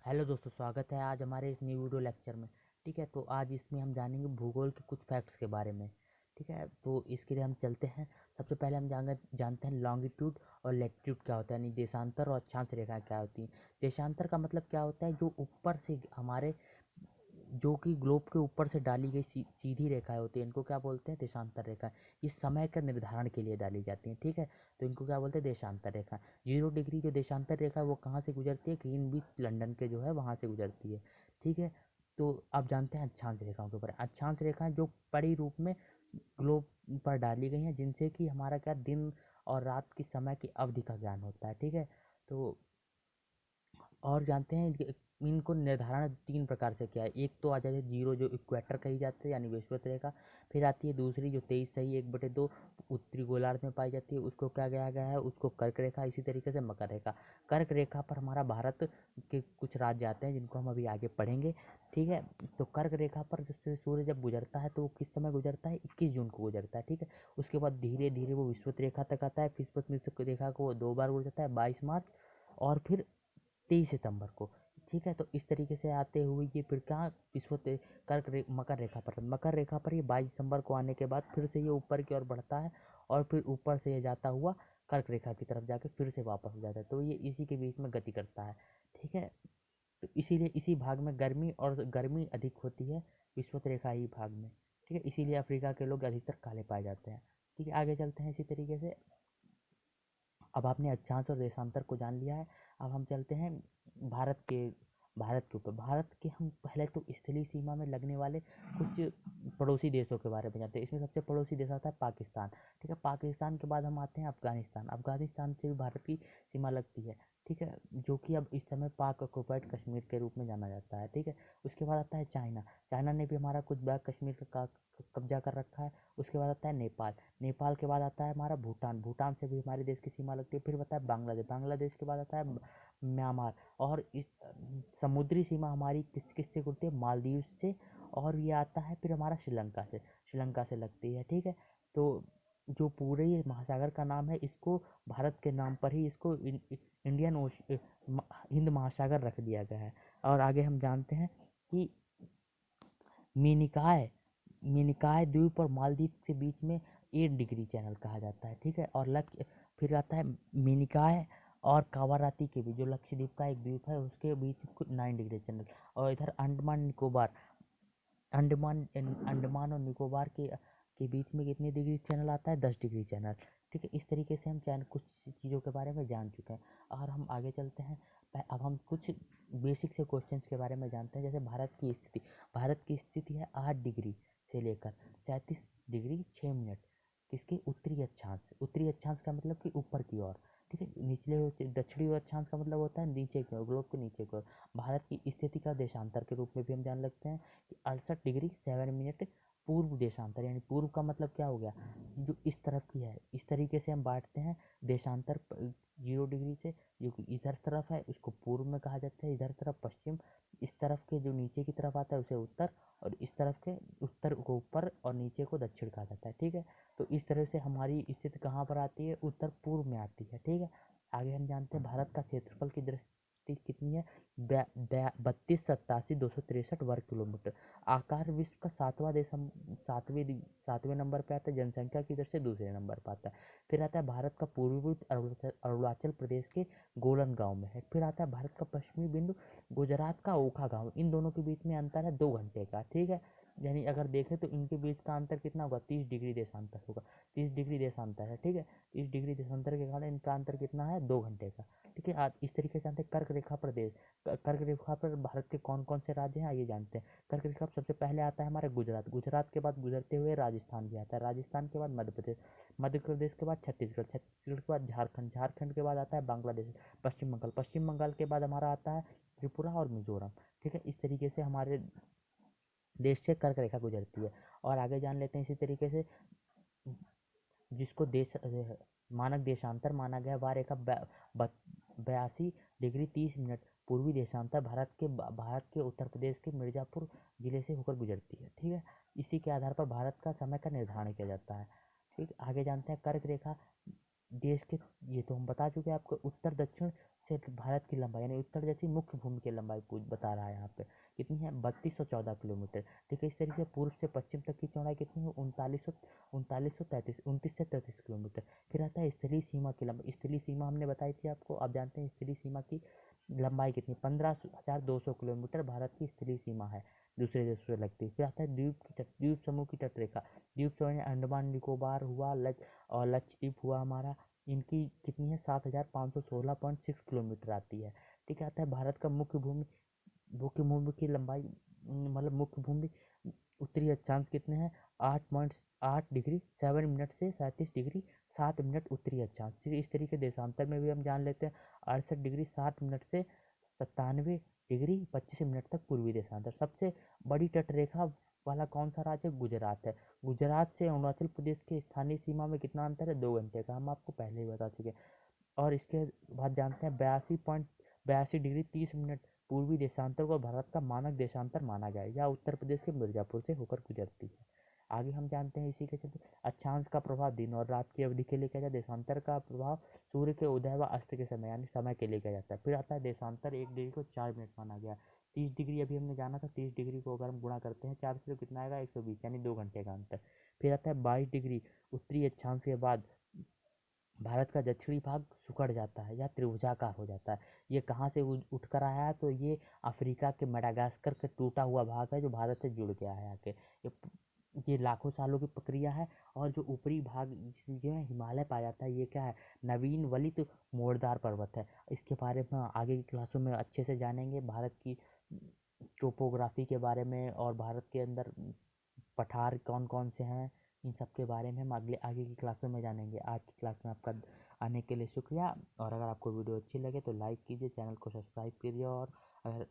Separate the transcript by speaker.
Speaker 1: Hello दोस्तों, स्वागत है आज हमारे इस न्यू वीडियो लेक्चर में। ठीक है, तो आज इसमें हम जानेंगे भूगोल के कुछ फैक्ट्स के बारे में। ठीक है, तो इसके लिए हम चलते हैं। सबसे पहले हम जानते हैं लॉन्गिट्यूड और लैटिट्यूड क्या होता है, यानी देशांतर और अक्षांश रेखा क्या होती है। देशांतर का मतलब क्या होता है, जो ऊपर से हमारे जो कि ग्लोब के ऊपर से डाली गई सीधी रेखाएं होती हैं, इनको क्या बोलते हैं, देशांतर रेखा। ये समय का निर्धारण के लिए डाली जाती हैं। ठीक है, तो इनको क्या बोलते हैं, देशांतर रेखा। 0 डिग्री जो देशांतर रेखा है वो कहाँ से गुजरती है, ग्रीनविच लंदन के जो है वहाँ से गुजरती है। ठीक है, तो आप जानते हैं अक्षांश रेखाओं के ऊपर। अक्षांश रेखाएं जो बड़ी रूप में ग्लोब पर डाली गई हैं, जिनसे कि हमारा क्या दिन और रात की समय की अवधि का ज्ञान होता है। ठीक है, तो और जानते हैं इनको निर्धारण 3 प्रकार से किया है। एक तो आ जाती है जीरो, जो इक्वेटर कही जाती है, यानी विषुवत रेखा। फिर आती है दूसरी जो 23 सही 1/2 उत्तरी गोलार्ध में पाई जाती है, उसको क्या गया गया है, उसको कर्क रेखा। इसी तरीके से मकर रेखा। कर्क रेखा पर हमारा भारत के कुछ राज्य आते हैं, जिनको हम अभी आगे पढ़ेंगे। ठीक है, तो कर्क रेखा पर जैसे सूर्य जब गुजरता है तो वो किस समय गुजरता है, 21 जून को गुजरता है। ठीक है, उसके बाद धीरे धीरे वो विषुवत रेखा तक आता है। विषुवत रेखा को वो 2 बार गुजरता है, 22 मार्च और फिर 23 सितंबर को। ठीक है, तो इस तरीके से आते हुए ये फिर कहाँ मकर रेखा पर। मकर रेखा पर ये 22 दिसंबर को आने के बाद फिर से ये ऊपर की ओर बढ़ता है, और फिर ऊपर से ये जाता हुआ कर्क रेखा की तरफ जाके फिर से वापस हो जाता है। तो ये इसी के बीच में गति करता है। ठीक है, तो इसीलिए इसी भाग में गर्मी अधिक होती है, विषुवत रेखा ही भाग में। ठीक है, इसीलिए अफ्रीका के लोग अधिकतर काले पाए जाते हैं। ठीक है, आगे चलते हैं इसी तरीके से। अब आपने अक्षांश और देशांतर को जान लिया है। अब हम चलते हैं भारत के भारत के ऊपर। भारत के हम पहले तो स्थलीय सीमा में लगने वाले कुछ पड़ोसी देशों के बारे में जानते हैं। इसमें सबसे पड़ोसी देश आता है पाकिस्तान। ठीक है, पाकिस्तान के बाद हम आते हैं अफगानिस्तान। अफगानिस्तान से भी भारत की सीमा लगती है। ठीक है, जो कि अब इस समय पाक ऑक्युपाइड कश्मीर के रूप में जाना जाता है। ठीक है, उसके बाद आता है चाइना। चाइना ने भी हमारा कुछ भाग कश्मीर का कब्जा कर रखा है। उसके बाद आता है नेपाल। नेपाल के बाद आता है हमारा भूटान। भूटान से भी हमारे देश की सीमा लगती है। फिर आता है बांग्लादेश। बांग्लादेश के बाद आता है म्यांमार। और इस समुद्री सीमा हमारी किस किस से जुड़ती है, मालदीव से। और ये आता है फिर हमारा श्रीलंका से लगती है। ठीक है, तो जो पूरे ये महासागर का नाम है, इसको भारत के नाम पर ही इसको इंडियन हिंद महासागर रख दिया गया है। और आगे हम जानते हैं कि मेनिकाय मेनिकाय द्वीप और मालदीव के बीच में 8 डिग्री चैनल कहा जाता है। ठीक है, और लक्ष्य फिर आता है मेनिकाय और कावाराती के बीच, जो लक्षद्वीप का एक द्वीप है, उसके बीच 9 डिग्री चैनल। और इधर अंडमान और निकोबार के बीच में कितनी डिग्री चैनल आता है, 10 डिग्री चैनल। ठीक है, इस तरीके से हम कुछ चीज़ों के बारे में जान चुके हैं। और हम आगे चलते हैं। अब हम कुछ बेसिक से क्वेश्चंस के बारे में जानते हैं। जैसे भारत की स्थिति है 8 डिग्री से लेकर 37 डिग्री 6 मिनट किसके उत्तरी अक्षांश का मतलब कि ऊपर की ओर। ठीक है, दक्षिणी अक्षांश का मतलब होता है नीचे की ओर, ग्लोब के नीचे की ओर। भारत की स्थिति का देशांतर के रूप में भी हम जान लगते हैं कि 68 डिग्री 7 मिनट पूर्व देशांतर, यानी पूर्व का मतलब क्या हो गया, जो इस तरफ की है। इस तरीके से हम बांटते हैं देशांतर 0 डिग्री से। जो कि इधर तरफ है उसको पूर्व में कहा जाता है, इधर तरफ पश्चिम। इस तरफ के जो नीचे की तरफ आता है उसे उत्तर, और इस तरफ के उत्तर को ऊपर और नीचे को दक्षिण कहा जाता है। ठीक है, तो इस तरह से हमारी स्थिति कहाँ पर आती है, उत्तर पूर्व में आती है। ठीक है, आगे हम जानते हैं भारत का क्षेत्रफल की दृष्टि कितनी है, 32,87,263 वर्ग किलोमीटर। आकार विश्व का सातवें नंबर पे आता है, जनसंख्या की दर से दूसरे नंबर पर आता है। फिर आता है भारत का पूर्वी बिंदु अरुणाचल प्रदेश के गोलन गांव में है। फिर आता है भारत का पश्चिमी बिंदु गुजरात का ओखा गांव। इन दोनों के बीच में अंतर है 2 घंटे का। ठीक है, यानी अगर देखें तो इनके बीच का अंतर कितना होगा, 30 डिग्री देशांतर होगा। 30 डिग्री देशांतर है। ठीक है, 30 डिग्री देशांतर के कारण इनका अंतर कितना है, 2 घंटे का। ठीक है, आज इस तरीके से जानते हैं कर्क रेखा प्रदेश। कर्क रेखा पर भारत के कौन कौन से राज्य हैं, आइए जानते हैं। कर्क रेखा सबसे पहले आता है हमारा गुजरात। गुजरात के बाद गुजरते हुए राजस्थान भी आता है। राजस्थान के बाद मध्य प्रदेश। मध्य प्रदेश के बाद छत्तीसगढ़। छत्तीसगढ़ के बाद झारखंड। झारखंड के बाद आता है बांग्लादेश। पश्चिम बंगाल। पश्चिम बंगाल के बाद हमारा आता है त्रिपुरा और मिजोरम। ठीक है, इस तरीके से हमारे देश से कर्क रेखा गुजरती है। और आगे जान लेते हैं इसी तरीके से, जिसको मानक देशांतर माना गया, वह रेखा 82 डिग्री 30 मिनट पूर्वी देशांतर भारत के उत्तर प्रदेश के मिर्जापुर जिले से होकर गुजरती है। ठीक है, इसी के आधार पर भारत का समय का निर्धारण किया जाता है। ठीक, आगे जानते हैं कर्क रेखा देश के, ये तो हम बता चुके हैं आपको, उत्तर दक्षिण से भारत की लंबाई यानी उत्तर जैसी मुख्य भूमि की लंबाई पूछ बता रहा है यहाँ पे कितनी है 3214 किलोमीटर। ठीक है, इस तरीके से पूर्व से पश्चिम तक की चौड़ाई कितनी है 29 से 33 किलोमीटर। फिर आता है स्थलीय सीमा की लंबाई। स्थलीय सीमा हमने बताई थी आपको, आप जानते हैं स्थलीय सीमा की लंबाई कितनी 15,200 किलोमीटर भारत की स्थलीय सीमा है दूसरे देशों से लगती है। फिर आता है द्वीप समूह की तटरेखा। द्वीप समूह अंडमान निकोबार हुआ और लक्षद्वीप हुआ हमारा, इनकी कितनी है 7,516.6 किलोमीटर आती है। ठीक है, आता है भारत का मुख्य भूमि की लंबाई, मतलब मुख्य भूमि उत्तरी अक्षांश कितने हैं 8.8 डिग्री 7 मिनट से 37 डिग्री 7 मिनट उत्तरी अक्षांश। फिर इस तरीके देशांतर में भी हम जान लेते हैं 68 डिग्री 7 मिनट से 97 डिग्री 25 मिनट तक पूर्वी देशांतर। सबसे बड़ी तटरेखा वाला कौन सा राज्य है, गुजरात है। गुजरात से अरुणाचल प्रदेश के स्थानीय सीमा में कितना अंतर है 2 घंटे का, हम आपको पहले ही बता चुके हैं। और इसके बाद जानते हैं 82.82 डिग्री 30 मिनट पूर्वी देशांतर को भारत का मानक देशांतर माना गया है। यह उत्तर प्रदेश के मिर्जापुर से होकर गुजरती है। आगे हम जानते हैं इसी के चलते अक्षांश का प्रभाव दिन और रात की अवधि के लिए किया जाता है। देशांतर का प्रभाव सूर्य के उदय व अस्त के समय यानी समय के लिए किया जाता है। फिर आता है देशांतर 1 डिग्री को 4 मिनट माना गया। 30 डिग्री अभी हमने जाना था, 30 डिग्री को अगर हम गुणा करते हैं 4 से तो कितना आएगा 120 यानी 2 घंटे का अंतर। फिर आता है 22 डिग्री उत्तरी अक्षांश के बाद भारत का दक्षिणी भाग सिकुड़ जाता है या त्रिभुजाकार हो जाता है। ये कहाँ से उठकर आया है, तो ये अफ्रीका के मेडागास्कर का टूटा हुआ भाग है जो भारत से जुड़ गया है आके। ये लाखों सालों की प्रक्रिया है। और जो ऊपरी भाग जिसमें हिमालय पाया जाता है, ये क्या है नवीन वलित मोड़दार पर्वत है। इसके बारे में आगे की क्लासों में अच्छे से जानेंगे, भारत की टोपोग्राफी के बारे में और भारत के अंदर पठार कौन कौन से हैं, इन सब के बारे में हम आगे की क्लासों में जानेंगे। आज की क्लास में आपका आने के लिए शुक्रिया। और अगर आपको वीडियो अच्छी लगे तो लाइक कीजिए, चैनल को सब्सक्राइब कीजिए और अगर